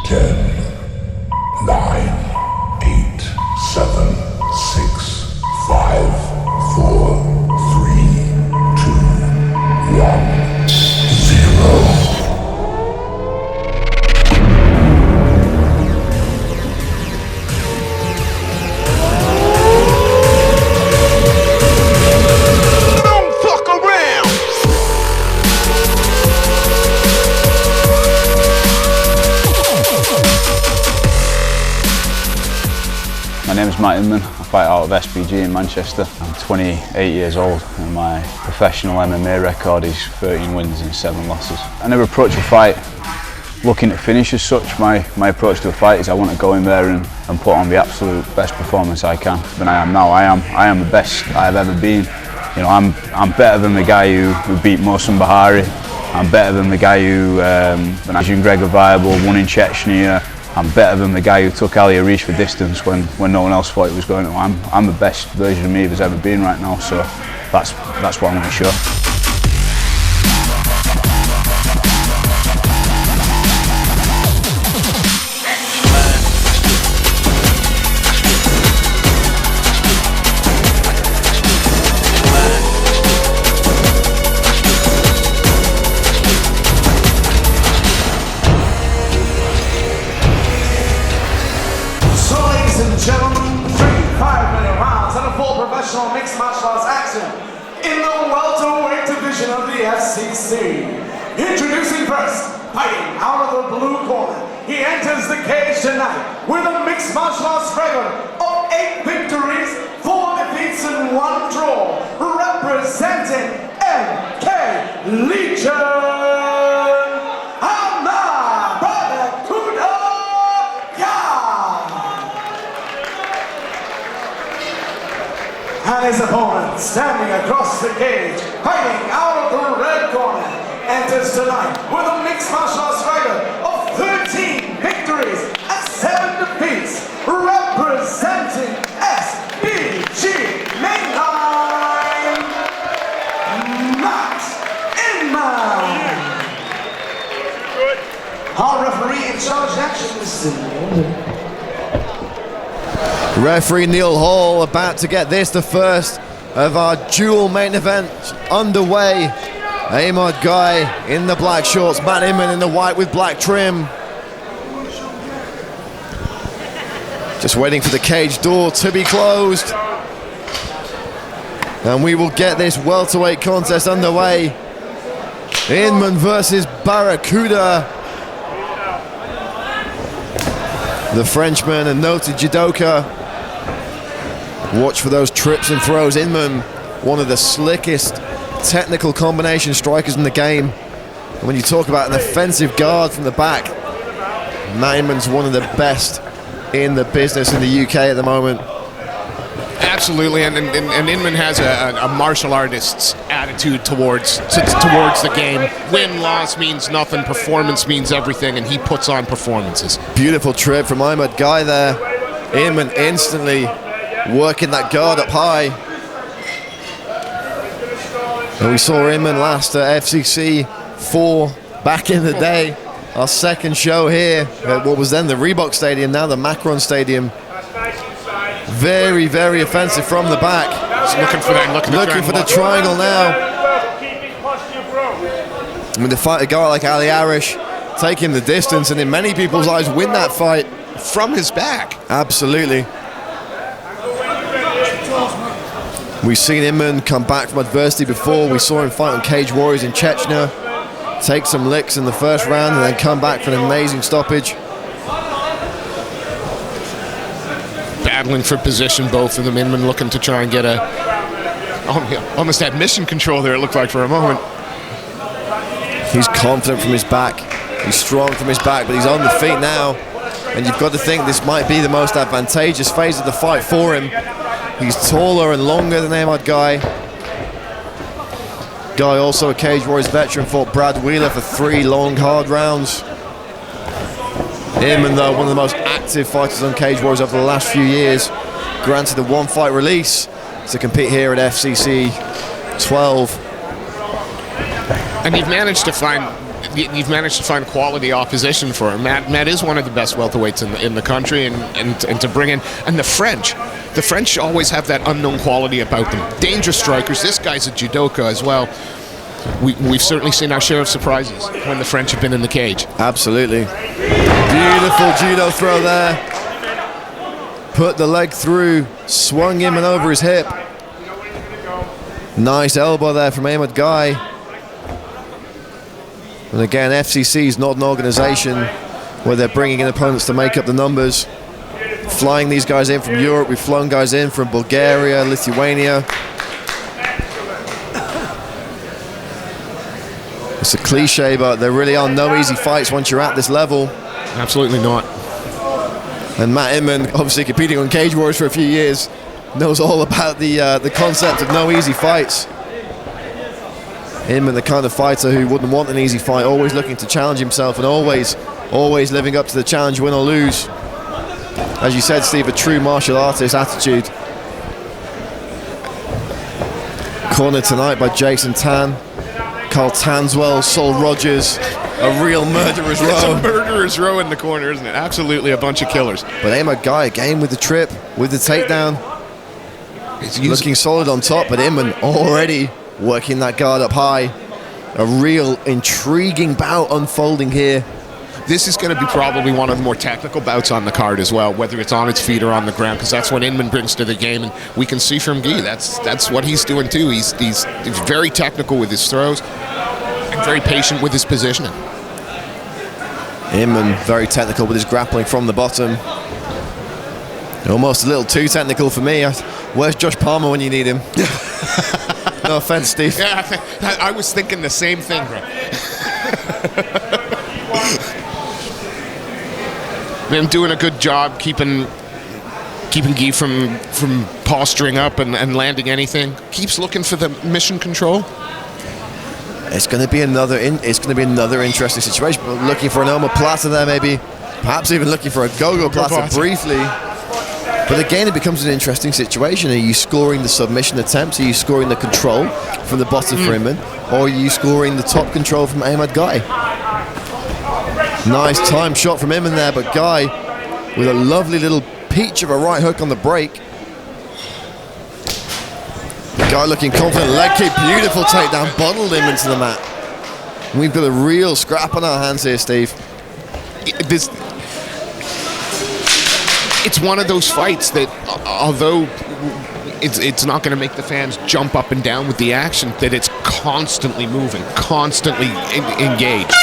10, 9, 8, 7, 6, 5, 4, 3, 2, 1, 0. My name is Inman. I fight out of SBG in Manchester. I'm 28 years old and my professional MMA record is 13 wins and 7 losses. I never approach a fight looking to finish as such. My approach to a fight is I want to go in there and put on the absolute best performance I can. Than I am now. I am the best I've ever been. You know, I'm better than the guy who beat Mohsen Bahari. I'm better than the guy who when Gregor Viable won in Chechnya. I'm better than the guy who took Ali Arish for distance when no one else thought he was going to. I'm the best version of me there's ever been right now, so that's what I'm going to show. Gentlemen, 3 5-minute rounds and a full professional mixed martial arts action in the welterweight division of the FCC. Introducing first, fighting out of the blue corner. He enters the cage tonight with a mixed martial arts record of 8 victories, 4 defeats and 1 draw, representing MK Legion. And his opponent, standing across the cage, fighting out of the red corner, enters tonight with a mixed martial arts record of 13 victories and 7 defeats, representing SBG Mainline, Inman. Our referee in charge action is Referee Neil Hall about to get this, the first of our dual main event underway. Aymard Guih in the black shorts, Matt Inman in the white with black trim. Just waiting for the cage door to be closed. And we will get this welterweight contest underway. Inman versus Baracuda. The Frenchman and noted judoka. Watch for those trips and throws. Inman, one of the slickest technical combination strikers in the game. And when you talk about an offensive guard from the back, Matt Inman's one of the best in the business in the UK at the moment. Absolutely, and Inman has a martial artist's attitude towards the game. Win, loss means nothing, performance means everything, and he puts on performances. Beautiful trip from Aymard Guih there. Inman instantly working that guard up high. And we saw Inman last at FCC 4 back in the day. Our second show here at what was then the Reebok Stadium, now the Macron Stadium. Very, very offensive from the back. He's looking for that, looking for the triangle now. I mean, to fight a guy like Ali Arish, take him the distance, and in many people's eyes, win that fight from his back. Absolutely. We've seen Inman come back from adversity before. We saw him fight on Cage Warriors in Chechnya, take some licks in the first round, and then come back for an amazing stoppage. Battling for position, both of them. Inman looking to try and get almost had mission control there, it looked like for a moment. He's confident from his back. He's strong from his back, but he's on the feet now. And you've got to think this might be the most advantageous phase of the fight for him. He's taller and longer than Aymard Guih. Guih, also a Cage Warriors veteran, fought Brad Wheeler for 3 long, hard rounds. Inman, though, one of the most active fighters on Cage Warriors over the last few years, granted a 1-fight release to compete here at FCC 12. And you've managed to find you've managed to find quality opposition for him. Matt is one of the best welterweights in the country, and to bring in, and the French always have that unknown quality about them. Dangerous strikers. This guy's a judoka as well. We've certainly seen our share of surprises when the French have been in the cage. Absolutely. Beautiful judo throw there. Put the leg through, swung him and over his hip. Nice elbow there from Aymard Guih. And again, FCC is not an organization where they're bringing in opponents to make up the numbers. Flying these guys in from Europe. We've flown guys in from Bulgaria, Lithuania. It's a cliche, but there really are no easy fights once you're at this level. Absolutely not. And Matt Inman, obviously competing on Cage Warriors for a few years, knows all about the concept of no easy fights. Inman, the kind of fighter who wouldn't want an easy fight, always looking to challenge himself and always living up to the challenge, win or lose. As you said, Steve, a true martial artist attitude. Cornered tonight by Jason Tan, Carl Tanswell, Sol Rogers, a real murderer's row. It's a murderer's row in the corner, isn't it? Absolutely a bunch of killers. But Aymard Guih again with the trip, with the takedown. He's looking solid on top, but Inman already working that guard up high. A real intriguing bout unfolding here. This is going to be probably one of the more technical bouts on the card as well, whether it's on its feet or on the ground, because that's what Inman brings to the game, and we can see from Guih that's what he's doing too. He's very technical with his throws and very patient with his positioning. Inman very technical with his grappling from the bottom. Almost a little too technical for me. Where's Josh Palmer when you need him? No offense, Steve. Yeah, I was thinking the same thing, bro. Them doing a good job keeping Guih from posturing up and landing anything. Keeps looking for the mission control. It's going to be another interesting situation. But looking for an omoplata there, maybe, perhaps even looking for a go-go plata briefly. But again, it becomes an interesting situation. Are you scoring the submission attempts? Are you scoring the control from the bottom for Inman? Or are you scoring the top control from Aymard Guih? Nice time shot from Inman there, but Guih with a lovely little peach of a right hook on the break. Guih looking confident, leg kick, beautiful takedown, bundled him into the mat. We've got a real scrap on our hands here, Steve. It's one of those fights that, although it's not going to make the fans jump up and down with the action, that it's constantly moving, constantly engaged.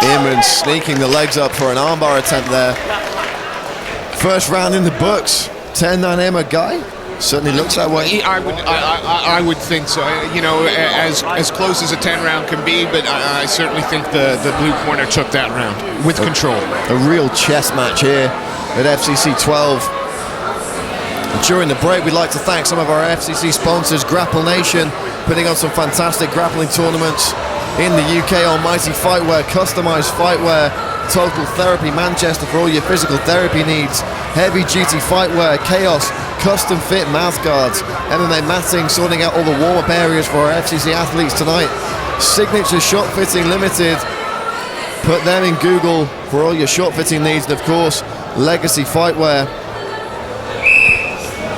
Inman sneaking the legs up for an armbar attempt there. First round in the books. 10-9 Aymard Guih. Certainly looks that way. I would think so. You know, as close as a 10-round can be, but I certainly think the blue corner took that round with control. A real chess match here at FCC 12. During the break, we'd like to thank some of our FCC sponsors, Grapple Nation, putting on some fantastic grappling tournaments in the UK. Almighty Fightwear, customized fightwear, Total Therapy Manchester for all your physical therapy needs, Heavy Duty Fightwear, Chaos, custom fit mouth guards, MMA matting, sorting out all the warm-up areas for our FCC athletes tonight. Signature Shot Fitting Limited, put them in Google for all your shot fitting needs, and of course Legacy Fightwear,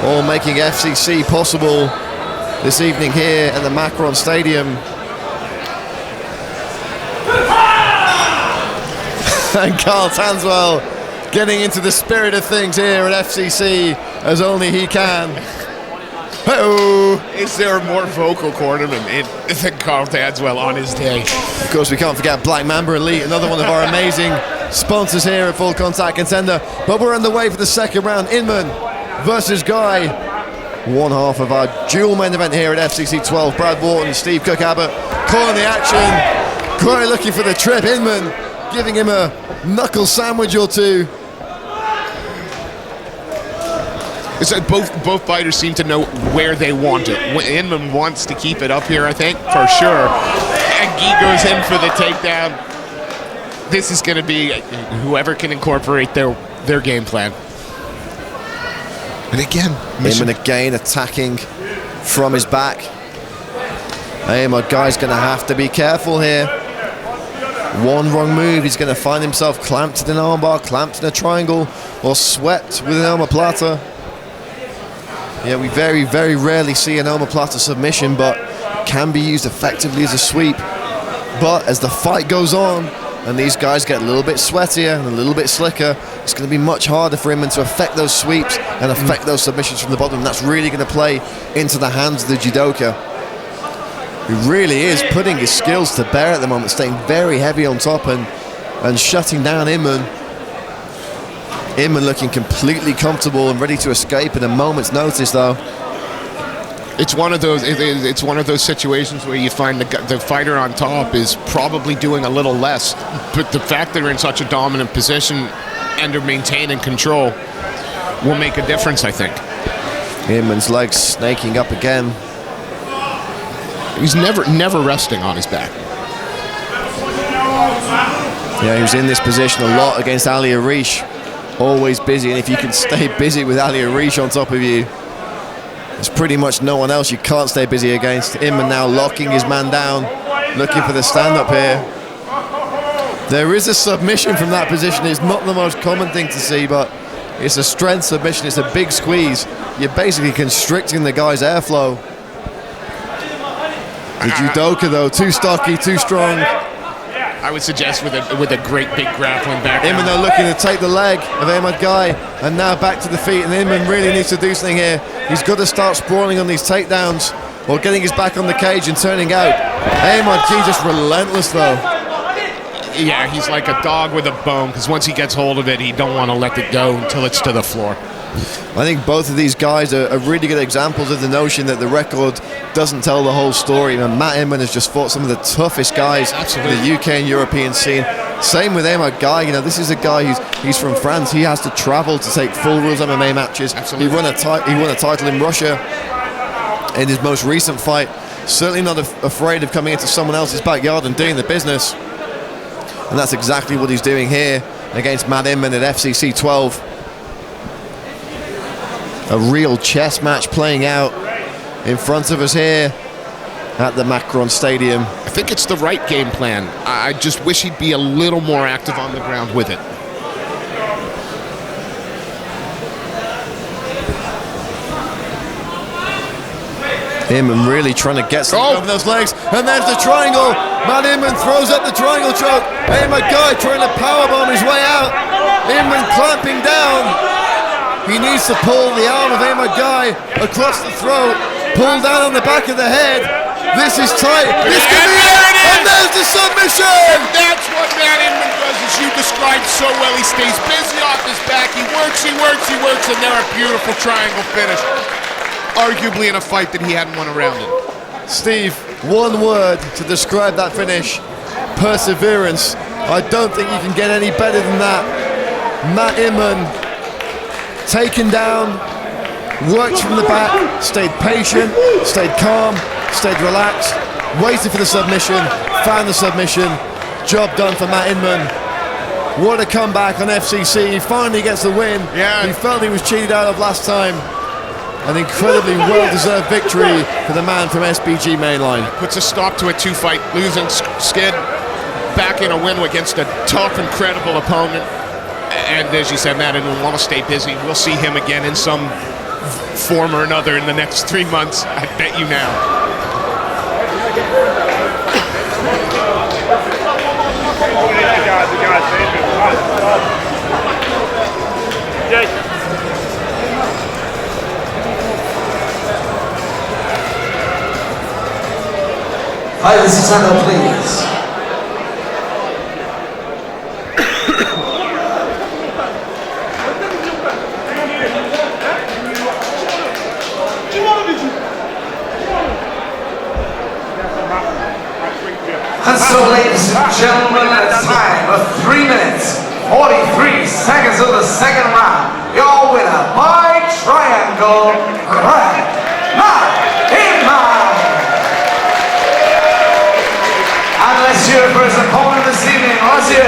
all making FCC possible this evening here at the Macron Stadium. And Carl Tanswell getting into the spirit of things here at FCC as only he can. Hey-oh. Is there a more vocal cornerman than Carl Tanswell on his day? Of course, we can't forget Black Mamba Elite, another one of our amazing sponsors here at Full Contact Contender. But we're on the way for the second round. Inman versus Guih. One half of our dual main event here at FCC 12. Brad Wharton, Steve Cook Abbott calling the action. Guih looking for the trip. Inman giving him a knuckle sandwich or two. It's like both fighters seem to know where they want it. Inman wants to keep it up here, I think, for sure. And Guih goes in for the takedown. This is going to be whoever can incorporate their game plan. And again, Inman again attacking from his back. Aymard Guih's going to have to be careful here. One wrong move, he's going to find himself clamped in an armbar, clamped in a triangle, or swept with an omoplata. Yeah, we very, very rarely see an omoplata submission, but can be used effectively as a sweep. But as the fight goes on, and these guys get a little bit sweatier and a little bit slicker, it's going to be much harder for Inman to affect those sweeps and affect those submissions from the bottom. And that's really going to play into the hands of the judoka, who really is putting his skills to bear at the moment, staying very heavy on top and shutting down Inman. Inman looking completely comfortable and ready to escape at a moment's notice, though. It's one of those. It's one of those situations where you find the fighter on top is probably doing a little less, but the fact they're in such a dominant position and are maintaining control will make a difference, I think. Inman's legs snaking up again. He's never resting on his back. Yeah, he was in this position a lot against Ali Arish. Always busy, and if you can stay busy with Ali Arish on top of you, there's pretty much no one else you can't stay busy against. Inman now locking his man down, looking for the stand-up here. There is a submission from that position. It's not the most common thing to see, but it's a strength submission. It's a big squeeze. You're basically constricting the guy's airflow. The judoka, though, too stocky, too strong. I would suggest with a great big grappling back. Inman though looking to take the leg of Aymard Guih, and now back to the feet, and Inman really needs to do something here. He's got to start sprawling on these takedowns or getting his back on the cage and turning out. Aymard Guih just relentless though. Yeah, he's like a dog with a bone, because once he gets hold of it, he don't want to let it go until it's to the floor. I think both of these guys are really good examples of the notion that the record doesn't tell the whole story. And Matt Inman has just fought some of the toughest guys in the UK and European scene. Same with Aymard Guih. You know, this is a guy he's from France. He has to travel to take full rules MMA matches. He won a title in Russia in his most recent fight. Certainly not afraid of coming into someone else's backyard and doing the business. And that's exactly what he's doing here against Matt Inman at FCC 12. A real chess match playing out in front of us here at the Macron Stadium. I think it's the right game plan. I just wish he'd be a little more active on the ground with it. Inman really trying to get something over those legs, and there's the triangle. Matt Inman throws up the triangle choke. Aymard Guih trying to powerbomb his way out. Inman clamping down. He needs to pull the arm of Aymard Guih across the throat, pull down on the back of the head. This is tight. This could be it. And there's the submission. And that's what Matt Inman does, as you described so well. He stays busy off his back. He works, and they're a beautiful triangle finish. Arguably in a fight that he hadn't won a round in. Steve, one word to describe that finish: perseverance. I don't think you can get any better than that. Matt Inman taken down, worked from the back, stayed patient, stayed calm, stayed relaxed, waited for the submission, found the submission. Job done for Matt Inman. What a comeback on FCC. He finally gets the win. Yeah. He felt he was cheated out of last time. An incredibly well-deserved victory for the man from SBG Mainline. Puts a stop to a two-fight losing skid, back in a win against a tough, incredible opponent. And as you said, Matt Inman want to stay busy. We'll see him again in some form or another in the next 3 months. I bet you now. Hi, this is Anna, please. And so, ladies and gentlemen, at a time of 3 minutes, 43 seconds of the second round, your winner by triangle, Matt Inman. And let's hear for his opponent this evening, let's hear